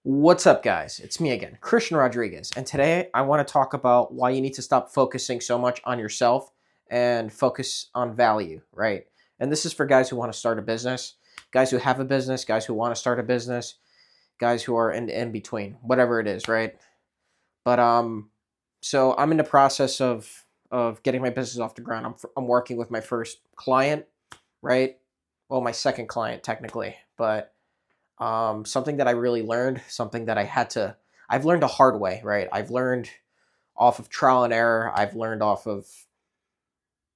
What's up, guys? It's me again, Christian Rodriguez, and today I want to talk about why you need to stop focusing so much on yourself and focus on value, right? And this is for guys who want to start a business, guys who have a business, guys who want to start a business, guys who are in between, whatever it is, right? But so I'm in the process of getting my business off the ground. I'm working with my first client, right? Well, my second client technically, but something that I really learned, something that I've learned the hard way, right? I've learned off of trial and error. I've learned off of,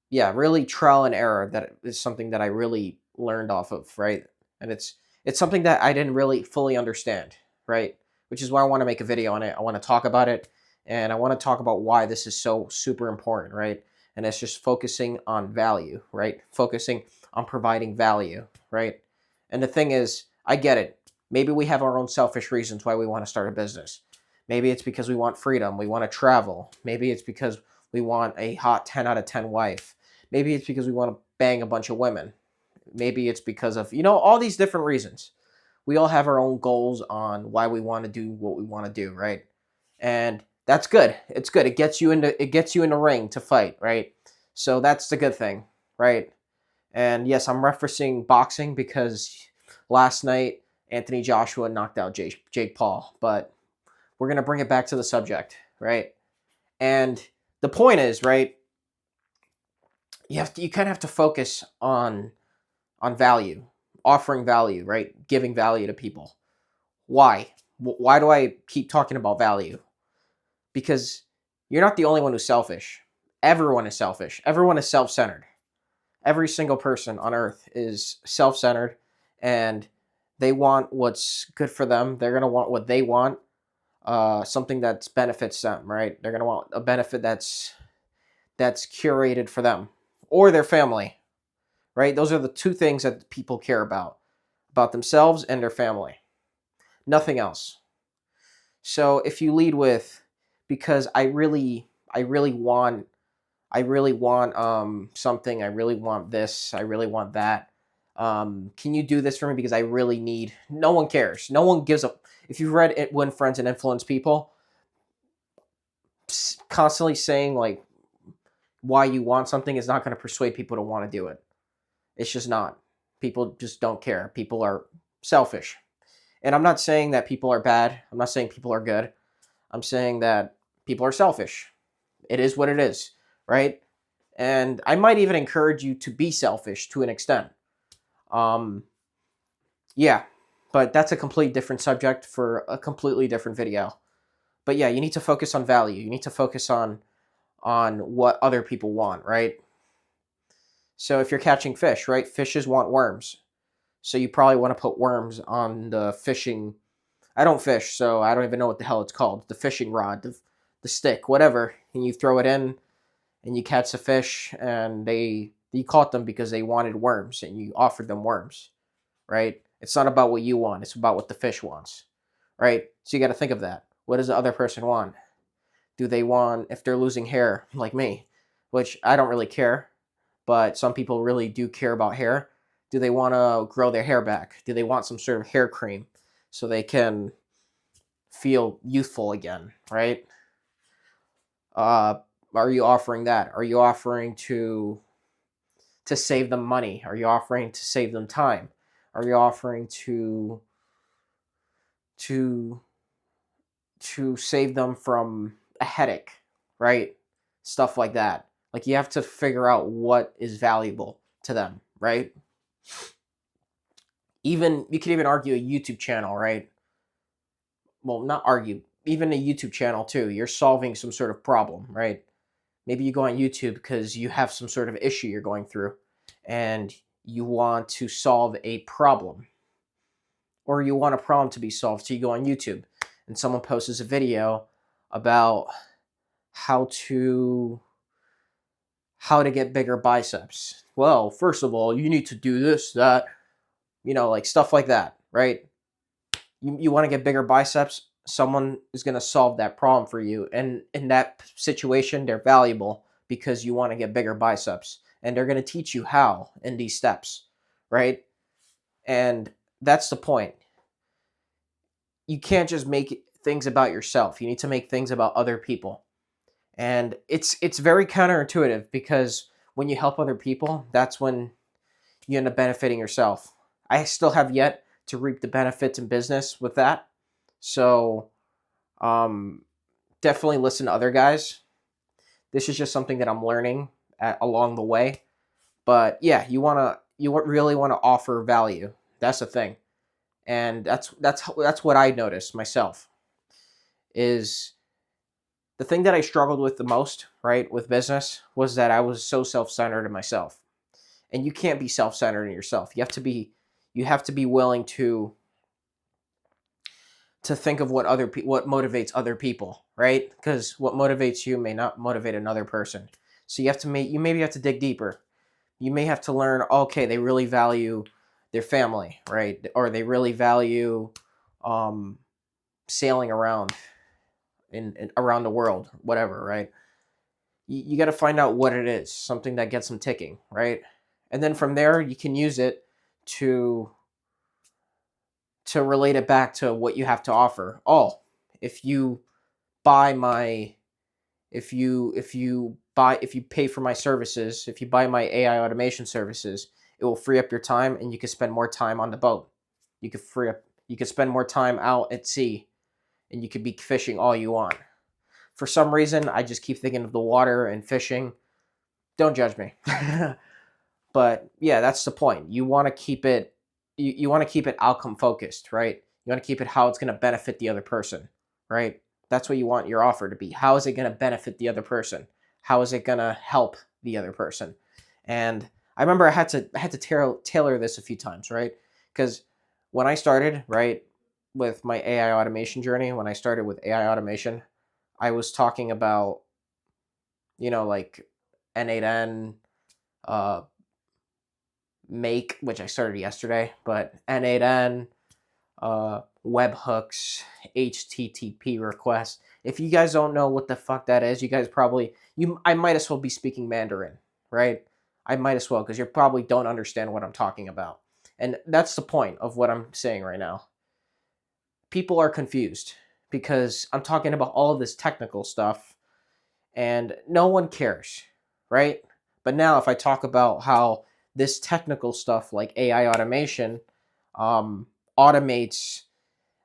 yeah, really trial and error. That is something that I really learned off of, right? And it's something that I didn't really fully understand, right? Which is why I want to make a video on it. I want to talk about it, and I want to talk about why this is so super important, right? And it's just focusing on value, right? Focusing on providing value, right? And the thing is, I get it. Maybe we have our own selfish reasons why we want to start a business. Maybe it's because we want freedom, we want to travel. Maybe it's because we want a hot 10 out of 10 wife. Maybe it's because we want to bang a bunch of women. Maybe it's because of, all these different reasons. We all have our own goals on why we want to do what we want to do, right? And that's good. It's good. It gets you in the ring to fight, right? So that's the good thing, right? And yes, I'm referencing boxing because last night Anthony Joshua knocked out Jake Paul, but we're going to bring it back to the subject, right? And the point is, right, you kind of have to focus on value, offering value, right? Giving value to people. Why? Why do I keep talking about value? Because you're not the only one who's selfish. Everyone is selfish. Everyone is self-centered. Every single person on earth is self-centered, and they want what's good for them. They're going to want what they want, something that benefits them, right? They're going to want a benefit that's curated for them or their family, right? Those are the two things that people care about themselves and their family. Nothing else. So if you lead with, because I really want something, I really want this, I really want that. Can you do this for me because I really need? No one cares. No one gives up. If you've read it, Win Friends and Influence People, constantly saying like why you want something is not going to persuade people to want to do it. It's just not. People just don't care. People are selfish. And I'm not saying that people are bad. I'm not saying people are good. I'm saying that people are selfish. It is what it is, right? And I might even encourage you to be selfish to an extent. Um, yeah, but that's a complete different subject for a completely different video. But yeah, you need to focus on value. You need to focus on what other people want, right? So if you're catching fish, right? Fishes want worms. So you probably want to put worms on the fishing. I don't fish, so I don't even know what the hell it's called. The fishing rod, the stick, whatever. And you throw it in, and you catch the fish, and you caught them because they wanted worms, and you offered them worms, right? It's not about what you want; it's about what the fish wants, right? So you got to think of that. What does the other person want? Do they want, if they're losing hair like me, which I don't really care, but some people really do care about hair. Do they want to grow their hair back? Do they want some sort of hair cream so they can feel youthful again, right? Uh, are you offering that? Are you offering to save them money? Are you offering to save them time? Are you offering to to save them from a headache, right? Stuff like that. Like you have to figure out what is valuable to them, right? Even you could even argue a YouTube channel, right? Well, not argue, even a YouTube channel too. You're solving some sort of problem, right? Maybe you go on YouTube because you have some sort of issue you're going through and you want to solve a problem, or you want a problem to be solved. So you go on YouTube and someone posts a video about how to how to get bigger biceps. Well, first of all, you need to do this, that, like stuff like that, right? You want to get bigger biceps, someone is going to solve that problem for you. And in that situation, they're valuable because you want to get bigger biceps. And they're going to teach you how in these steps, right? And that's the point. you can't just make things about yourself. You need to make things about other people. And it's very counterintuitive because when you help other people, that's when you end up benefiting yourself. I still have yet to reap the benefits in business with that. So um, definitely listen to other guys. This is just something that I'm learning along the way. But yeah, really want to offer value. That's the thing, and that's what I noticed myself is the thing that I struggled with the most, right, with business was that I was so self-centered in myself. And you can't be self-centered in yourself. You have to be willing to think of what motivates other people, right? Because what motivates you may not motivate another person. So you maybe have to dig deeper. You may have to learn, okay, they really value their family, right? Or they really value um, sailing around in around the world, whatever, right? You got to find out what it is, something that gets them ticking, right? And then from there, you can use it to relate it back to what you have to offer. Oh, if you buy my if you pay for my services, if you buy my AI automation services, it will free up your time and you can spend more time on the boat. You could spend more time out at sea and you could be fishing all you want. For some reason, I just keep thinking of the water and fishing. Don't judge me. But yeah, that's the point. You want to keep it outcome focused, right? You want to keep it how it's going to benefit the other person, right? That's what you want your offer to be. How is it going to benefit the other person? How is it going to help the other person? And I remember I had to tailor this a few times, right? Because when I started, right, with my AI automation journey, when I started with AI automation, I was talking about, like N8N, uh, Make, which I started yesterday, but N8N, webhooks, HTTP requests. If you guys don't know what the fuck that is, you guys probably I might as well be speaking Mandarin, right? I might as well because you probably don't understand what I'm talking about. And that's the point of what I'm saying right now. People are confused because I'm talking about all of this technical stuff and no one cares, right? But now if I talk about how this technical stuff like AI automation um, automates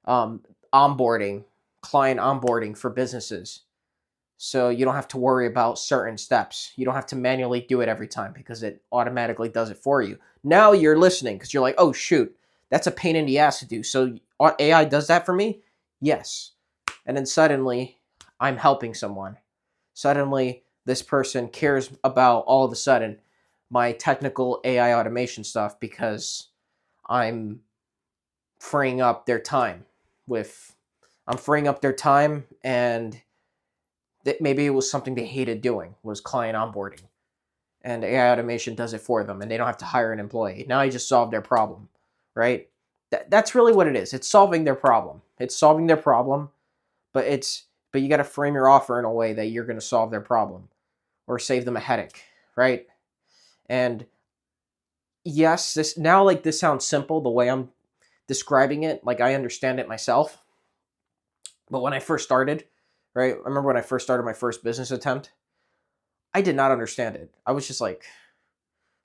um, onboarding, client onboarding for businesses. So you don't have to worry about certain steps. You don't have to manually do it every time because it automatically does it for you. Now you're listening because you're like, oh, shoot, that's a pain in the ass to do. So AI does that for me? Yes. And then suddenly I'm helping someone. Suddenly this person cares about all of a sudden my technical AI automation stuff because I'm freeing up their time with I'm freeing up their time and that maybe it was something they hated doing was client onboarding and AI automation does it for them and they don't have to hire an employee. Now I just solved their problem, right? That's really what it is. It's solving their problem. It's solving their problem, but you got to frame your offer in a way that you're going to solve their problem or save them a headache, right? And yes, this sounds simple the way I'm describing it, like I understand it myself. But when I first started, right? I remember when I first started my first business attempt, I did not understand it. I was just like,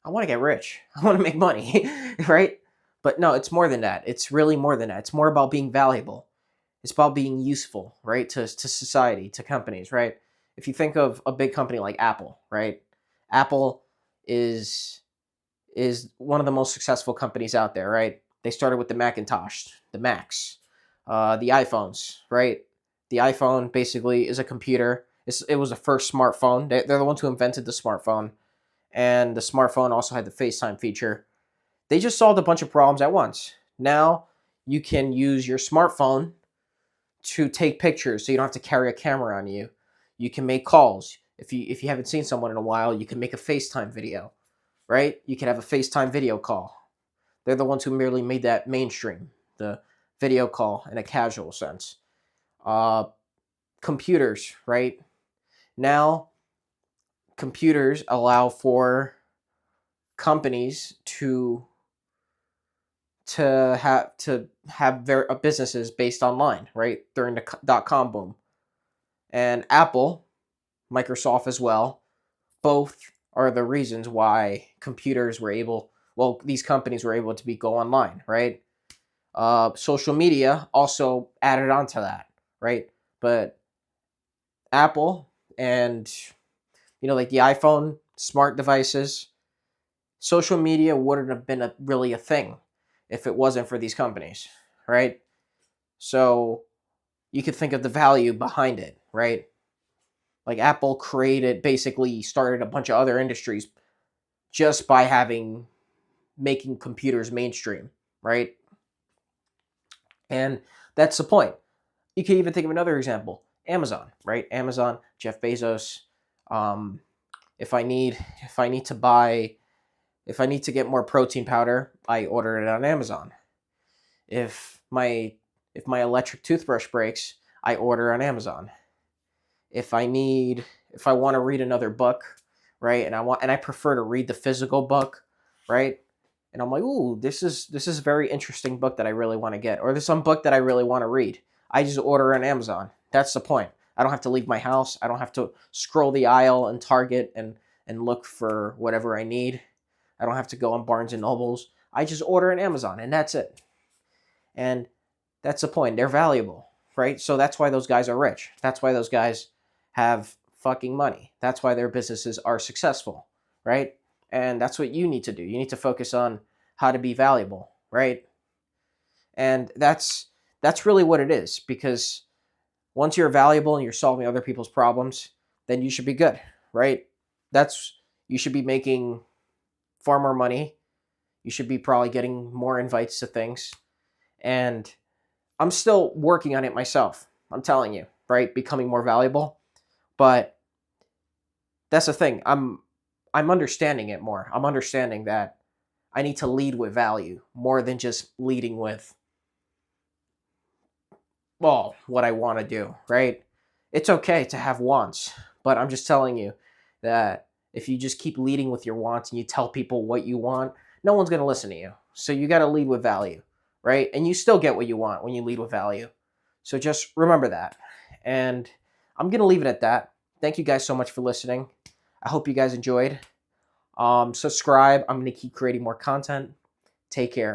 I want to get rich. I want to make money, right? But no, it's more than that. It's really more than that. It's more about being valuable. It's about being useful, right? To society, to companies, right? If you think of a big company like Apple, right? Apple is one of the most successful companies out there, right? They started with the Macintosh, the Macs, the iPhones, right? The iPhone basically is a computer. It was the first smartphone. They're the ones who invented the smartphone, and the smartphone also had the FaceTime feature. They just solved a bunch of problems at once. Now you can use your smartphone to take pictures, so you don't have to carry a camera on you. You can make calls. If you haven't seen someone in a while, you can make a FaceTime video, right? You can have a FaceTime video call. They're the ones who merely made that mainstream, the video call in a casual sense. Uh, Computers, right? Now, computers allow for companies to to have their businesses based online, right? During the dot-com boom. And Apple, Microsoft as well, both are the reasons why these companies were able to go online, right? Social media also added on to that, right? But Apple and, like the iPhone, smart devices, social media wouldn't have been really a thing if it wasn't for these companies, right? So you could think of the value behind it, right? Like Apple basically started a bunch of other industries just by making computers mainstream, right? And that's the point. You can even think of another example, Amazon, right? Amazon, Jeff Bezos. Um, if I need to get more protein powder, I order it on Amazon. If my electric toothbrush breaks, I order on Amazon. If I want to read another book, right, and I prefer to read the physical book, right? And I'm like, ooh, this is a very interesting book that I really want to get, or there's some book that I really want to read. I just order on Amazon. That's the point. I don't have to leave my house. I don't have to scroll the aisle in Target and look for whatever I need. I don't have to go on Barnes and Nobles. I just order on Amazon, and that's it. And that's the point. They're valuable, right? So that's why those guys are rich. That's why those guys have fucking money. That's why their businesses are successful, right? And that's what you need to do. You need to focus on how to be valuable, right? And that's really what it is, because once you're valuable and you're solving other people's problems, then you should be good, right? That's You should be making far more money. You should be probably getting more invites to things. And I'm still working on it myself. I'm telling you, right? Becoming more valuable. But that's the thing. I'm understanding it more. I'm understanding that I need to lead with value more than just leading with, well, what I want to do, right? It's okay to have wants, but I'm just telling you that if you just keep leading with your wants and you tell people what you want, no one's going to listen to you. So you got to lead with value, right? And you still get what you want when you lead with value. So just remember that. And I'm going to leave it at that. Thank you guys so much for listening. I hope you guys enjoyed. Subscribe. I'm going to keep creating more content. Take care.